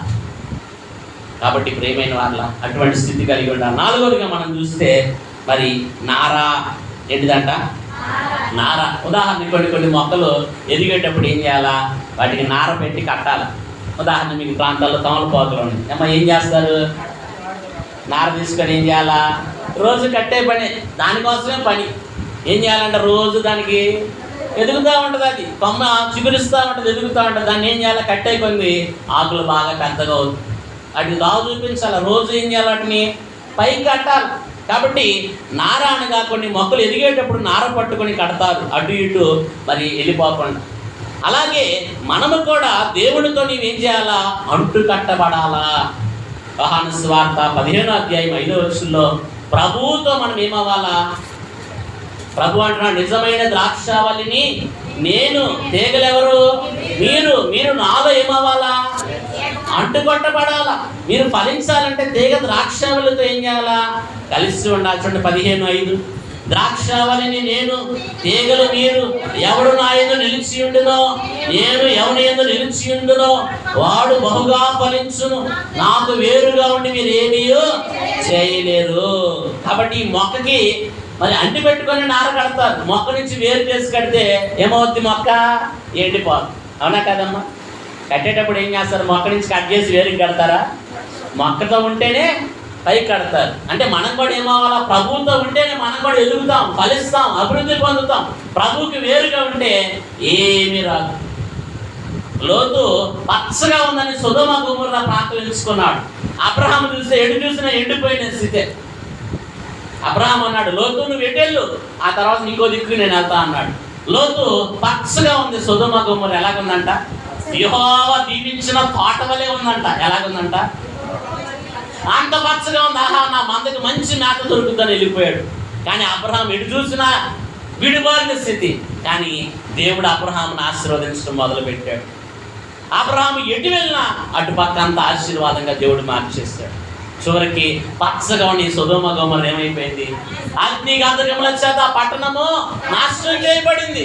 S1: కాబట్టి ప్రేమైన వాళ్ళ అటువంటి స్థితి కలిగి ఉండాలి. 4వదిగా మనం చూస్తే మరి నారా ఏంటిదంట? నార. ఉదాహరణ కొన్ని మొక్కలు ఎదిగేటప్పుడు ఏం చేయాలా? వాటికి నార పెట్టి కట్టాలి. ఉదాహరణ మీకు ప్రాంతాల్లో తమలపాకులు ఉన్నాయి. అమ్మ ఏం చేస్తారు? నార తీసుకొని ఏం చేయాలా? రోజు కట్టే పని, దానికోసమే పని. ఏం చేయాలంటే రోజు దానికి ఎదుగుతూ ఉంటుంది, అది కొమ్మ చిగురిస్తూ ఉంటుంది, ఎదుగుతూ ఉంటుంది. దాన్ని ఏం చేయాలి? కట్టే కొంది ఆకులు బాగా పెద్దగా అవుతుంది. వాటిని దావు చూపించాలి. రోజు ఏం చేయాలి? వాటిని పైకి కట్టాలి. కాబట్టి నార అనగా కొన్ని మొక్కలు ఎదిగేటప్పుడు నార పట్టుకొని కడతారు, అటు ఇటు మరి వెళ్ళిపోకుండా. అలాగే మనము కూడా దేవునితో నీవేం చేయాలా? అంటు కట్టబడాలా. యోహాను సువార్త 15:5 ప్రభువుతో మనం ఏమవ్వాలా? ప్రభు అంటున్నా, నిజమైన ద్రాక్షావళిని నేను, తీగలెవరు? మీరు నాలో ఏమవ్వాలా? అంటుకొట్టబడాలా. మీరు ఫలించాలంటే తీగ ద్రాక్షావళితో ఏం చేయాలా? కలిసి ఉండాలి. చూడండి 15:5 ద్రాక్షావళిని నేను, తీగలు మీరు. ఎవడు నా యందు నిలిచి ఉండునో, నేను ఎవని యందు నిలిచి ఉండునో వాడు బహుగా ఫలించును. నాకు వేరుగా ఉండి మీరు ఏమీ చేయలేరు. కాబట్టి ఈ మొక్కకి మరి అంటి పెట్టుకొని నార కడతారు. మొక్క నుంచి వేరు చేసి కడితే ఏమవుద్ది? మొక్క ఎండిపోదు. అవునా కదమ్మా? కట్టేటప్పుడు ఏం చేస్తారు? మొక్క నుంచి కట్ చేసి వేరుకి కడతారా? మొక్కతో ఉంటేనే పైకి కడతారు. అంటే మనం కూడా ఏమవ్వాలా? ప్రభువుతో ఉంటేనే మనం కూడా ఎదుగుతాం, ఫలిస్తాం, అభివృద్ధి పొందుతాం. ప్రభువుకి వేరుగా ఉంటే ఏమీ రాదు. లోతు పచ్చగా ఉందని సొదొమ గొమొర్రా ప్రాంతం ఎంచుకున్నాడు. అబ్రహాము చూస్తే ఎటు చూసినా ఎండిపోయిన స్థితే. అబ్రహాం అన్నాడు, లోతు నువ్వు ఎటెళ్ళు, ఆ తర్వాత ఇంకో దిక్కు నేను వెళ్తా అన్నాడు. లోతు పచ్చగా ఉంది. సొదొమ గొమొర్రా ఎలాగుందంట? యెహోవా దీవించిన తోట వలె ఉందంట. ఎలాగుందంట? అంత పచ్చగా ఉంది. ఆహా, నా మందకి మంచి మేత దొరుకుతుందని వెళ్ళిపోయాడు. కానీ అబ్రహాం ఎటు చూసినా విడిబారిన స్థితి. కానీ దేవుడు అబ్రహామును ఆశీర్వదించడం మొదలుపెట్టాడు. అబ్రహాము ఎటు వెళ్ళినా అటుపక్క అంత ఆశీర్వాదంగా దేవుడు మార్చేస్తాడు. చివరికి పచ్చగా ఉండి సొదొమ గొమొర్రా ఏమైపోయింది? అగ్ని గంధకముల చేత పట్టణము నాశనం చేయబడింది.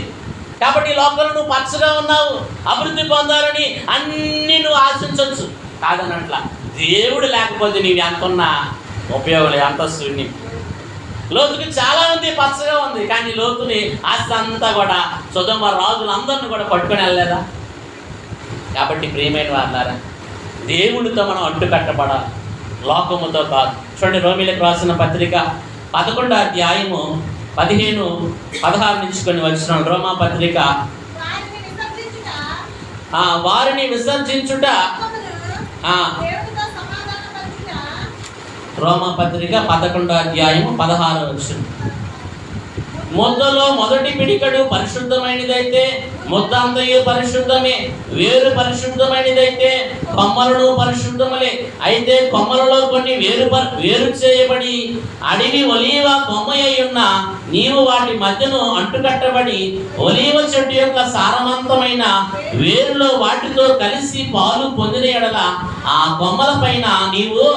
S1: కాబట్టి లోకంలో నువ్వు పచ్చగా ఉన్నావు, అభివృద్ధి పొందాలని అన్ని నువ్వు ఆశించవచ్చు, కాదనట్ల. దేవుడు లేకపోతే నీవు ఎంత ఉన్నా ఉపయోగం లేదు, అంత శూన్యం. లోతుకి చాలా ఉంది, పచ్చగా ఉంది, కానీ లోతుని ఆస్తి అంతా కూడా సొదొమ రాజులందరిని కూడా పట్టుకొని వెళ్ళలేదా? కాబట్టి ప్రియమైన వాళ్ళారా, దేవుడితో మనం అంటుకట్టబడాలి, లోకముతో కాదు. చూడండి, రోమీయులకు రాసిన పత్రిక 11:15-16 నుంచి కొన్ని వచ్చిన రోమా పత్రిక. వారిని విసర్జించుట రోమాపత్రిక 11వ అధ్యాయము 16వ వచనం. ముద్దలో మొదటి పిడికడు పరిశుద్ధమైనదైతే ముద్ద అంతయు పరిశుద్ధమే, వేరు పరిశుద్ధమైనదైతే కొమ్మలను పరిశుద్ధములే. అయితే కొమ్మలలో కొన్ని వేరు చేయబడి అడవి ఒలీవ కొమ్మయ్య ఉన్న నీవు వాటి మధ్యను అంటుకట్టబడి ఒలీవ చెట్టు యొక్క సారవంతమైన వేరులో వాటితో కలిసి పాలు పొందిన ఎడల ఆ కొమ్మల పైన నీవు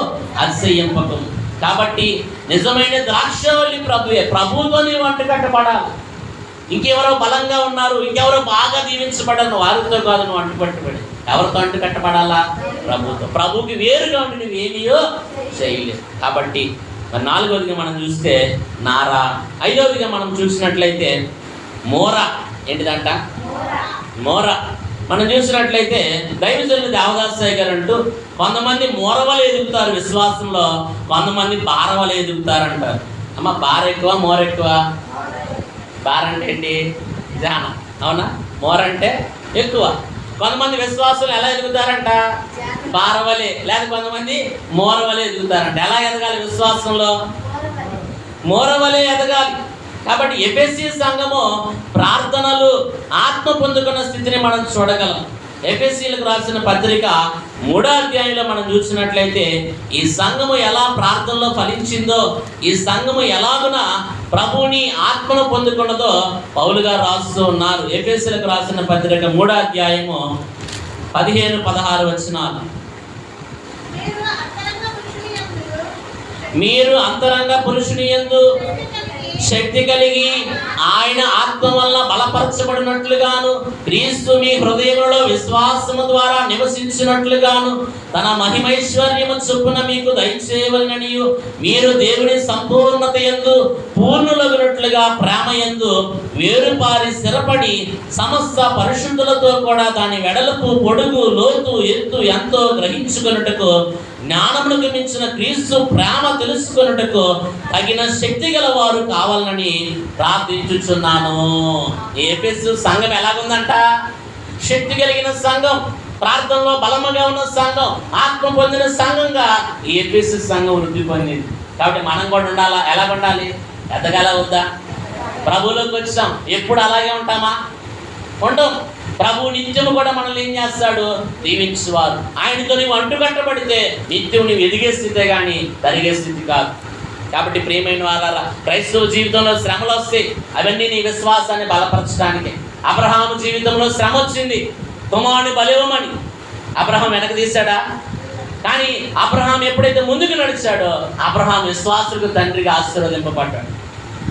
S1: అతిశయింపకు. కాబట్టి నిజమైన ద్రాక్షవల్లి ప్రభువే. ప్రభువుతో నీవు అంటుకట్టబడాలి. ఇంకెవరో బలంగా ఉన్నారు, ఇంకెవరో బాగా దీవించబడాలి, వారితో కాదు నువ్వు అంటుకట్టబడి. ఎవరితో అంటుకట్టబడాలా? ప్రభుతో. ప్రభుకి వేరుగా ఉండి నువ్వు ఏమీయో చేయలేదు. కాబట్టి మరి 4వదిగా మనం చూస్తే నారా. 5వదిగా మనం చూసినట్లయితే మోర. ఏంటిదంట? మోర. మనం చూసినట్లయితే దైవజనులు దేవదాసయ్య గారు అంటూ కొంతమంది మోరవలు ఎదుగుతారు విశ్వాసంలో, కొంతమంది బారవలు ఎదుగుతారు అంటారు. అమ్మ, బార ఎక్కువ మోర ఎక్కువ? బార అంటే ఏంటి? ధ్యానం. అవునా? మోర అంటే ఎక్కువ. కొంతమంది విశ్వాసులు ఎలా ఎదుగుతారంట? బారవలే. లేదా కొంతమంది మోరవలే ఎదుగుతారంట. ఎలా ఎదగాలి విశ్వాసంలో? మోరవలే ఎదగాలి. కాబట్టి ఎఫెసీ సంఘము ప్రార్థనలు ఆత్మ పొందుకున్న స్థితిని మనం చూడగలం. ఎఫెసీలకు రాసిన పత్రిక 3వ అధ్యాయంలో మనం చూసినట్లయితే ఈ సంఘము ఎలా ప్రార్థనలో ఫలించిందో, ఈ సంఘము ఎలాగున ప్రభువుని ఆత్మను పొందుకున్నదో పౌలు గారు రాస్తూ ఉన్నారు. ఎఫెసీలకు రాసిన పత్రిక 3వ అధ్యాయము 15-16 వచనాలు. మీరు అంతరంగ పురుషుని యందు శక్తి కలిగి ఆయన ఆత్మ వలన బలపరచబడినట్లుగాను క్రీస్తు మీ హృదయములలో విశ్వాసము ద్వారా నివసించినట్లుగాను తన మహిమైశ్వర్యము చొప్పున మీకు దయచేయవలననియు మీరు దేవుని సంపూర్ణత యందు పూర్ణులగునట్లుగా ప్రేమ యందు వేరుపారి స్థిరపడి సమస్త పరిశుద్ధులతో కూడా దాని వెడల్పు, పొడుగు, లోతు, ఎత్తు ఎంతో గ్రహించుకొనుటకు జ్ఞానమునకు మించిన క్రీస్తు ప్రేమ తెలుసుకొనుటకు తగిన శక్తి గల వారు కావాలని ప్రార్థించుచున్నాను. ఎఫెసు సంఘం ఎలాగుందంట? శక్తి కలిగిన సంఘం, ప్రార్థనలో బలముగా ఉన్న సంఘం, ఆత్మ పొందిన సంఘంగా ఈ ఎఫెసు సంఘం వృద్ధి పొందింది. కాబట్టి మనం కూడా ఉండాలా? ఎలా ఉండాలి? ఎదగాల వద్దా? ప్రభువులోకి వచ్చాం, ఎప్పుడు అలాగే ఉంటామా? ఉంటాం. ప్రభువు నిత్యము కూడా మనల్ని ఏం చేస్తాడు? దీవించువారు. ఆయనతో నీవు అంటుకట్టబడితే నిత్యం నీవు ఎదిగే స్థితే కానీ తరిగే స్థితి కాదు. కాబట్టి ప్రియమైన వారారా, క్రైస్తవ జీవితంలో శ్రమలు వస్తాయి. అవన్నీ నీ విశ్వాసాన్ని బలపరచడానికి. అబ్రహాము జీవితంలో శ్రమ వచ్చింది, కుమారుని బలివ్వమని. అబ్రహాం వెనక తీశాడా? కానీ అబ్రహాం ఎప్పుడైతే ముందుకు నడిచాడో అబ్రహాం విశ్వాసులకు తండ్రిగా ఆశీర్వదింపబడ్డాడు.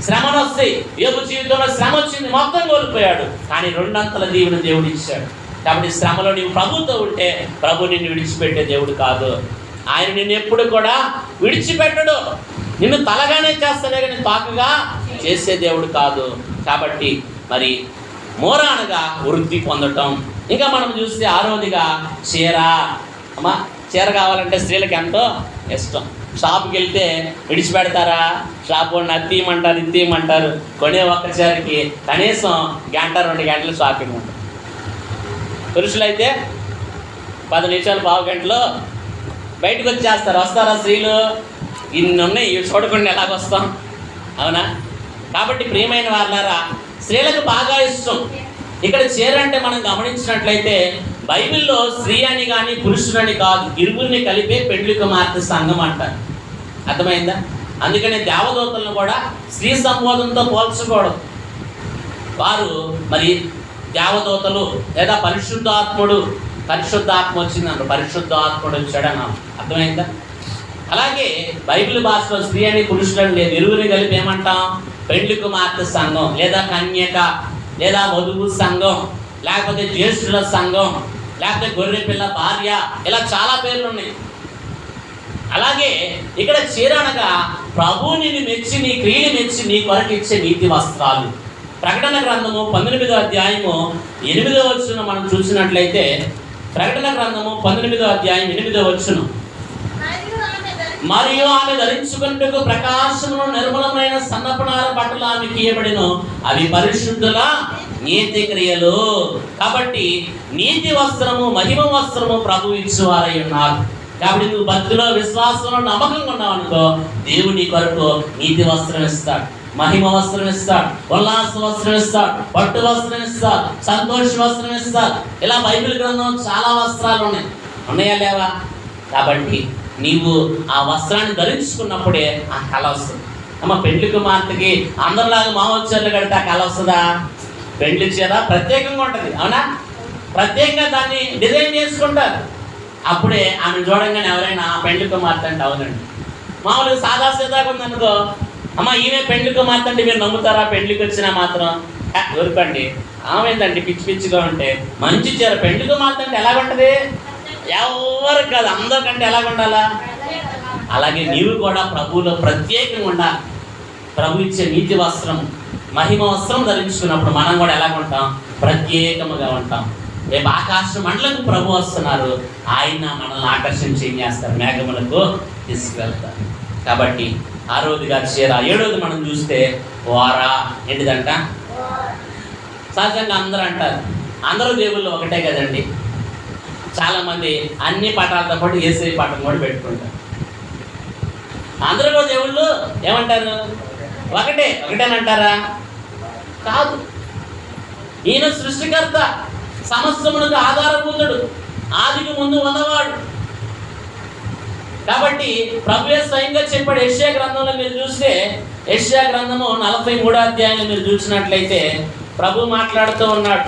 S1: శ్రమను వస్తాయి. యోబు జీవితంలో శ్రమ వచ్చింది, మొత్తం కోల్పోయాడు. కానీ 2 దీవెన దేవుడు ఇచ్చాడు. కాబట్టి శ్రమలో నీవు ప్రభుతో ఉంటే ప్రభు నిన్ను విడిచిపెట్టే దేవుడు కాదు. ఆయన నిన్ను ఎప్పుడు కూడా విడిచిపెట్టడు. నిన్ను తలగానే చేస్తాడే కానీ తాకగా చేసే దేవుడు కాదు. కాబట్టి మరి మోర అనగా వృద్ధి పొందటం. ఇంకా మనం చూస్తే 6వదిగా చీర. అమ్మా, చీర కావాలంటే స్త్రీలకు ఎంతో ఇష్టం. షాప్కి వెళ్తే విడిచిపెడతారా? షాప్ వాడిని అది తీయమంటారు, ఇది తీయమంటారు. కొనే ఒక్క చీరకి కనీసం 1-2 గంటలు షాపింగ్ ఉంటుంది. పురుషులైతే 10 నిమిషాలు, పావు గంటలో బయటకు వచ్చేస్తారు. వస్తారా స్త్రీలు? ఇన్ని ఉన్నాయి, ఇవి చూడకుండా ఎలాగొస్తాం? అవునా? కాబట్టి ప్రియమైన వారులారా, స్త్రీలకు బాగా ఇష్టం. ఇక్కడ చీర అంటే మనం గమనించినట్లయితే బైబిల్లో స్త్రీ అని కానీ పురుషులని కాదు, ఇరువురిని కలిపే పెండ్లి కుమార్తె సంఘం అంటారు. అర్థమైందా? అందుకనే దేవదూతలను కూడా స్త్రీ సంబోధనతో పోల్చకూడదు. వారు మరి దేవదూతలు లేదా పరిశుద్ధాత్మ వచ్చిందంట, పరిశుద్ధాత్ముడు వచ్చాడన్నాం. అర్థమైందా? అలాగే బైబిల్ భాషలో స్త్రీ అని పురుషులని లేదు, ఇరువురిని కలిపి ఏమంటాం? పెండ్లి కుమార్తె సంఘం, లేదా కన్యక, లేదా వధువు సంఘం, లేకపోతే జ్యేష్ఠుల సంఘం, లేకపోతే గొర్రె పిల్ల భార్య, ఇలా చాలా పేర్లు ఉన్నాయి. అలాగే ఇక్కడ చీర అనగా ప్రభువు నిన్ను మెచ్చి, నీ క్రియని మెచ్చి నీ కొరకు ఇచ్చే నీతి వస్త్రాలు. ప్రకటన గ్రంథము 19వ అధ్యాయము 8వ వచనం మనం చూసినట్లయితే, ప్రకటన గ్రంథము 19వ అధ్యాయం 8వ వచనం, మరియు ఆమె ధరించుకుంటూ ప్రకాశమును నిర్మలమైన సన్నపనార బట్టలు ఆమెకి ఇయ్యబడిను, అవి పరిశుద్ధుల నీతి క్రియలు. కాబట్టి నీతి వస్త్రము, మహిమ వస్త్రము ప్రభు ఇచ్చువారై ఉన్నారు. కాబట్టి నువ్వు భక్తిలో, విశ్వాసంలో నమ్మకంగా ఉన్నావు అనుకో, దేవుడు నీ కొరకు నీతి వస్త్రం ఇస్తాడు, మహిమ వస్త్రం ఇస్తాడు, ఉల్లాస వస్త్రం ఇస్తాడు, పట్టు వస్త్రం ఇస్తాడు, సంతోష వస్త్రం ఇస్తాడు. ఇలా బైబిల్ గ్రంథం చాలా వస్త్రాలు ఉన్నాయా లేవా? కాబట్టి నీవు ఆ వస్త్రాన్ని ధరించుకున్నప్పుడే ఆ కళ వస్తుంది. అమ్మ, పెళ్లి కుమార్తెకి అందరిలాగా మామూలు చీరలు కడితే ఆ కళ వస్తుందా? పెళ్లి చీర ప్రత్యేకంగా ఉంటుంది, అవునా? ప్రత్యేకంగా దాన్ని డిజైన్ చేసుకుంటారు. అప్పుడే ఆమె చూడంగానే ఎవరైనా పెళ్లి కుమార్తె అంటే అవునండి. మామూలుగా సాదా సీదాగా ఉందనుకో, అమ్మ ఈమె పెళ్లి కుమార్తె అంటే మీరు నమ్ముతారా? పెళ్లికి వచ్చినా మాత్రం ఊరుకోండి, ఆమె ఏంటంటే పిచ్చి పిచ్చిగా ఉంటే. మంచి చీర పెళ్లి కుమార్తె అంటే ఎలాగుంటుంది? ఎవరు కాదు, అందరికంటే ఎలాగుండాలా? అలాగే నీవు కూడా ప్రభువులో ప్రత్యేకంగా ఉండాలి. ప్రభు ఇచ్చే నీతి వస్త్రం, మహిమ వస్త్రం ధరించుకున్నప్పుడు మనం కూడా ఎలాగుంటాం? ప్రత్యేకముగా ఉంటాం. రేపు ఆకాశ మండలకు ప్రభు వస్తున్నారు, ఆయన మనల్ని ఆకర్షించి ఏం చేస్తారు? మేఘములకు తీసుకువెళ్తారు. కాబట్టి 6వదిగా చీర. 7వది మనం చూస్తే వారా. ఏంటిదంట? సహజంగా అందరూ అంటారు, అందరూ దేవుళ్ళు ఒకటే కదండి. చాలామంది అన్ని పటాలతో పాటు యేసయ్య పటం కూడా పెట్టుకుంటారు. అందరూ కూడా దేవుళ్ళు ఏమంటారు? ఒకటేనంటారా? కాదు. ఈయన సృష్టికర్త, సమస్తమునకు ఆధారభూతుడు, ఆదికి ముందు ఉన్నవాడు. కాబట్టి ప్రభువే స్వయంగా చెప్పాడు. యెషయా గ్రంథంలో మీరు చూస్తే, యెషయా గ్రంథము 43వ అధ్యాయంలో మీరు చూసినట్లయితే ప్రభు మాట్లాడుతూ ఉన్నాడు.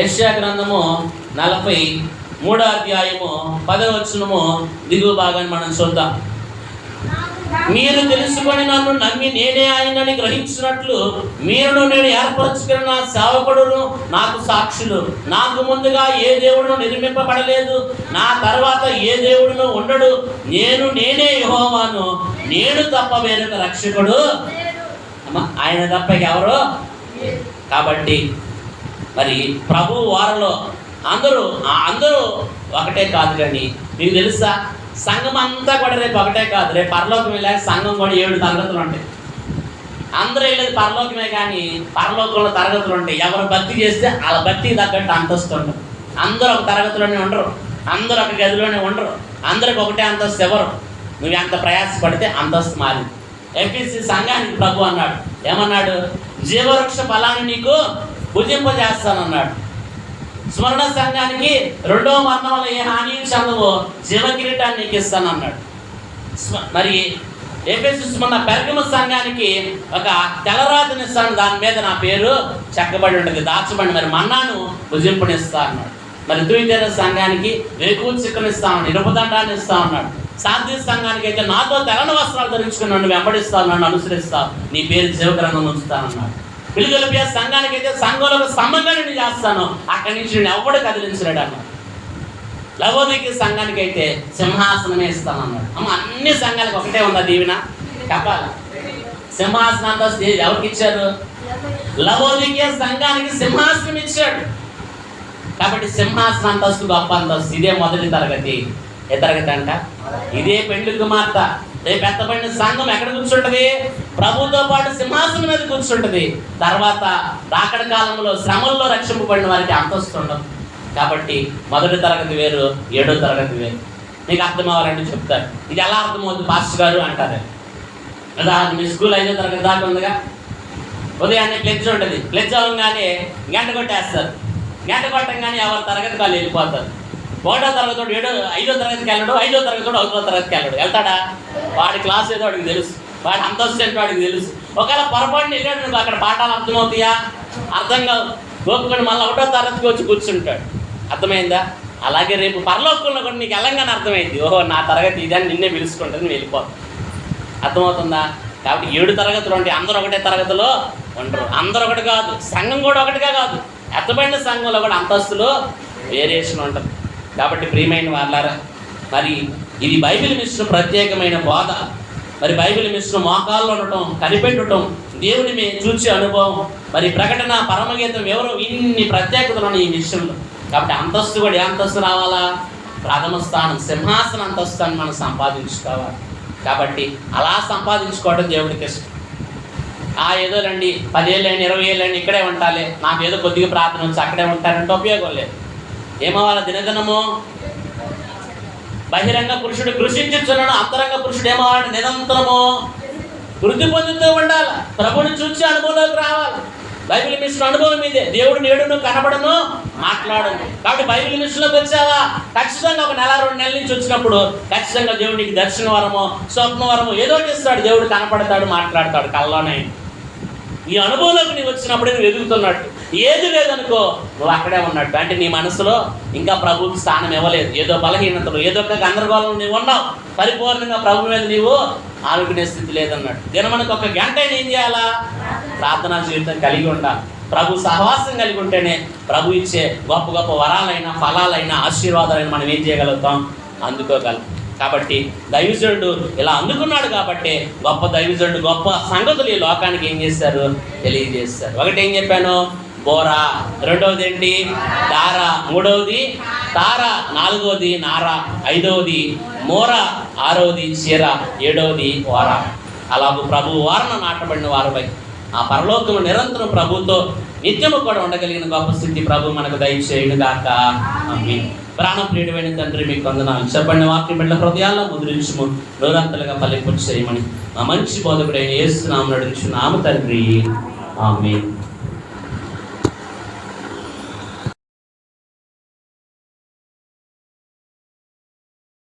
S1: యెషయా గ్రంథము 43వ అధ్యాయము 10వ వచనము దిగువ భాగాన్ని మనం చూద్దాం. మీరు తెలుసుకొని నన్ను నమ్మి నేనే ఆయనని గ్రహించినట్లు మీరును నేను ఏర్పరచుకున్న నా సేవకుడును నాకు సాక్షులు. నాకు ముందుగా ఏ దేవుడును నిర్మింపబడలేదు, నా తర్వాత ఏ దేవుడును ఉండడు. నేనే యెహోవాను, నేను తప్ప వేరొక రక్షకుడు ఆయన తప్ప ఎవరు? కాబట్టి మరి ప్రభు వారిలో అందరూ ఒకటే కాదు. కానీ మీకు తెలుసా, సంఘం అంతా కూడా రేపు ఒకటే కాదు. రేపు పరలోకం వెళ్ళాక సంఘం కూడా 7 తరగతులు ఉంటాయి. అందరూ వెళ్ళేది పరలోకమే, కానీ పరలోకంలో తరగతులు ఉంటాయి. ఎవరు భక్తి చేస్తే వాళ్ళ భక్తికి తగ్గట్టు అంతస్తు ఉంటుంది. అందరూ ఒక తరగతిలోనే ఉండరు, అందరూ ఒక గదిలోనే ఉండరు, అందరికి ఒకటే అంతస్తు ఎవరు. నువ్వు ఎంత ప్రయాసపడితే అంతస్తు మారింది. ఎఫ్ఎస్సి సంఘానికి ప్రభు అన్నాడు, ఏమన్నాడు? జీవవృక్ష ఫలాన్ని నీకు భుజింపజేస్తానన్నాడు. స్మరణ సంఘానికి 2వ మరణం వల్ల ఏ హాని చెందవో జీవ కిరీటాన్ని నీకు ఇస్తానన్నాడు. మరి ఎఫెససు పెర్గము సంఘానికి ఒక తెల్లరాతిని ఇస్తాను, దాని మీద నా పేరు చెక్కబడి ఉంటుంది, దాచబడి, మరి మన్నాను భుజింపునిస్తా అన్నాడు. మరి తుయితేర సంఘానికి వేకువ చిక్కనిస్తాను, ఇనుపదండాన్ని ఇస్తా ఉన్నాడు. సాధ్య సంఘానికి అయితే నాతో తెల్లని వస్త్రాలు ధరించుకుని నన్ను వెంబడిస్తాను, నన్ను అనుసరిస్తావు, నీ పేరు జీవగ్రంథం ఉంచుతానన్నాడు. పిలుగొలిపే సంఘానికి అయితే సంఘంలో స్తంభంగా నేను చేస్తాను, అక్కడి నుంచి నేను ఎవడు కదిలించలేడు అన్నాడు. లవోదికీయ సంఘానికి అయితే సింహాసనమే ఇస్తానన్నాడు. అమ్మ, అన్ని సంఘాలకు ఒకటే ఉందా దీవెన? చెప్పాలి. సింహాసనం అంతస్తు ఎవరికి ఇచ్చారు? లవోదికీయ సంఘానికి సింహాసనం ఇచ్చాడు. కాబట్టి సింహాసనం అంతస్తు గొప్ప అంతస్తు. ఇదే మొదటి తరగతి. ఏ తరగతి అంట? ఇదే పెండ్లి కుమార్తె. రేపు ఎత్తబడిన సంఘం ఎక్కడ కూర్చుంటది? ప్రభుతో పాటు సింహాసనం మీద కూర్చుంటది. తర్వాత రాకడ కాలంలో శ్రమల్లో రక్షింపబడిన వారికి అంతస్తు ఉండదు. కాబట్టి మొదటి తరగతి వేరు, 7వ తరగతి వేరు. నీకు అర్థం అవ్వాలంటే చెప్తారు. ఇది ఎలా అర్థమవుతుంది పాస్టర్ గారు అంటారు. కదా మీ స్కూల్ 5వ తరగతి దాకా ఉందిగా. ఉదయాన్నే ప్లెడ్జ్ ఉంటుంది. ప్లెడ్జ్ అవ్వగానే గంట కొట్టేస్తారు. గంట కొట్టంగానే ఎవరి తరగతి వాళ్ళు వెళ్ళిపోతారు. 1వ తరగతి 5వ తరగతికి వెళ్ళడు, 5వ తరగతి 1వ తరగతికి వెళ్ళడు. వెళ్తాడా? వాడి క్లాస్ ఏదో వాడికి తెలుసు, వాడి అంతస్తు ఏంటో వాడికి తెలుసు. ఒకవేళ పొరపాటున వెళ్ళాడు నువ్వు, అక్కడ పాఠాలు అర్థమవుతాయా? అర్థం కాదు. గోపుకొని మళ్ళీ 1వ తరగతికి వచ్చి కూర్చుంటాడు. అర్థమైందా? అలాగే రేపు పరలోకంలో కూడా నీకు వెళ్ళంగానే అర్థమైంది, ఓహో నా తరగతి ఇదని నిన్నే పిలుచుకుంటుంది, నువ్వు వెళ్ళిపోతావు. అర్థమవుతుందా? కాబట్టి 7 తరగతులు ఉంటాయి. అందరూ ఒకటే తరగతిలో ఉండరు. అందరూ ఒకటి కాదు, సంఘం కూడా ఒకటిగా కాదు. ఎత్తబడిన సంఘంలో కూడా అంతస్తులో వేరియేషన్ ఉంటుంది. కాబట్టి ప్రియమైన వాళ్ళారా, మరి ఇది బైబిల్ మిషన్ ప్రత్యేకమైన బోధ. మరి బైబిల్ మిషన్ మోకాల్లో ఉండటం, కనిపెట్టడం, దేవుని మేము చూసే అనుభవం, మరి ప్రకటన, పరమగీతం, ఎవరు ఇన్ని ప్రత్యేకతలు ఉన్నాయి ఈ విషయంలో. కాబట్టి అంతస్తు కూడా ఏ అంతస్తు రావాలా? ప్రథమ స్థానం, సింహాసన అంతస్తుని మనం సంపాదించుకోవాలి. కాబట్టి అలా సంపాదించుకోవడం దేవుడికి ఇష్టం. ఏదో రండి 10 ఏళ్ళండి 20 ఏళ్ళండి ఇక్కడే ఉండాలి, నాకు ఏదో కొద్దిగా ప్రార్థన వచ్చి అక్కడే ఉంటారంటే ఉపయోగం లేదు. ఏమవ్వాలి? దినదినము బహిరంగ పురుషుడు కృషించుచున్నాడు, అంతరంగ పురుషుడు ఏమో నిరంతరము వృద్ధి పొందుతూ ఉండాలి. ప్రభుని చూసి అనుభవంలోకి రావాలి. బైబిల్ మిషన్ అనుభవం మీదే. దేవుడు నేడును కనబడను మాట్లాడను. కాబట్టి బైబిల్ మిషన్లోకి వచ్చావా, ఖచ్చితంగా ఒక నెల 2 నెలల నుంచి వచ్చినప్పుడు ఖచ్చితంగా దేవుడికి దర్శన వరము, స్వప్న వరము ఏదో చేస్తాడు. దేవుడు కనపడతాడు, మాట్లాడతాడు కల్లోనే. ఈ అనుభవంలోకి నీవు వచ్చినప్పుడు నువ్వు ఎదుగుతున్నట్టు. ఏది లేదనుకో నువ్వు అక్కడే ఉన్నట్టు. అంటే నీ మనసులో ఇంకా ప్రభువుకి స్థానం ఇవ్వలేదు. ఏదో బలహీనతలు, ఏదో ఒక గందరగోళం నీవు ఉన్నావు. పరిపూర్ణంగా ప్రభు మీద నీవు ఆనుకునే స్థితి లేదన్నట్టు. దినమనకు 1 గంట ఏం చేయాలా? ప్రార్థనా జీవితం కలిగి ఉండాలి. ప్రభు సహవాసం కలిగి ఉంటేనే ప్రభు ఇచ్చే గొప్ప గొప్ప వరాలైనా, ఫలాలైనా, ఆశీర్వాదాలైనా మనం ఏం చేయగలుగుతాం? అందుకోగలం. కాబట్టి దైవజనుడు ఇలా అందుకున్నాడు కాబట్టి గొప్ప దైవజనుడు గొప్ప సంగతులు ఈ లోకానికి ఏం చేశారు? తెలియజేస్తారు. ఒకటి ఏం చెప్పాను? బోరా. రెండవది ఏంటి? దార. మూడవది తార. నాలుగవది నార. ఐదవది మోర. ఆరవది చీర. ఏడవది ఓర. అలాగూ ప్రభు వారన నాటబడిన వారిపై ఆ పరలోకము నిరంతరం ప్రభుతో నిత్యము కూడా ఉండగలిగిన గొప్ప స్థితి ప్రభు మనకు దయచేయును గాక. ఆమేన్. ప్రాణం ప్రియుడైన తండ్రి మీకు వందనాలు. చెప్పండి వాక్యం బిడ్డల హృదయాల్లో ముద్రించుము, నూరంతలుగా ఫలింపు చేయమని మా మంచి బోధకుడైన యేసు నామమున అడుగుచున్నాము తండ్రి. ఆమేన్.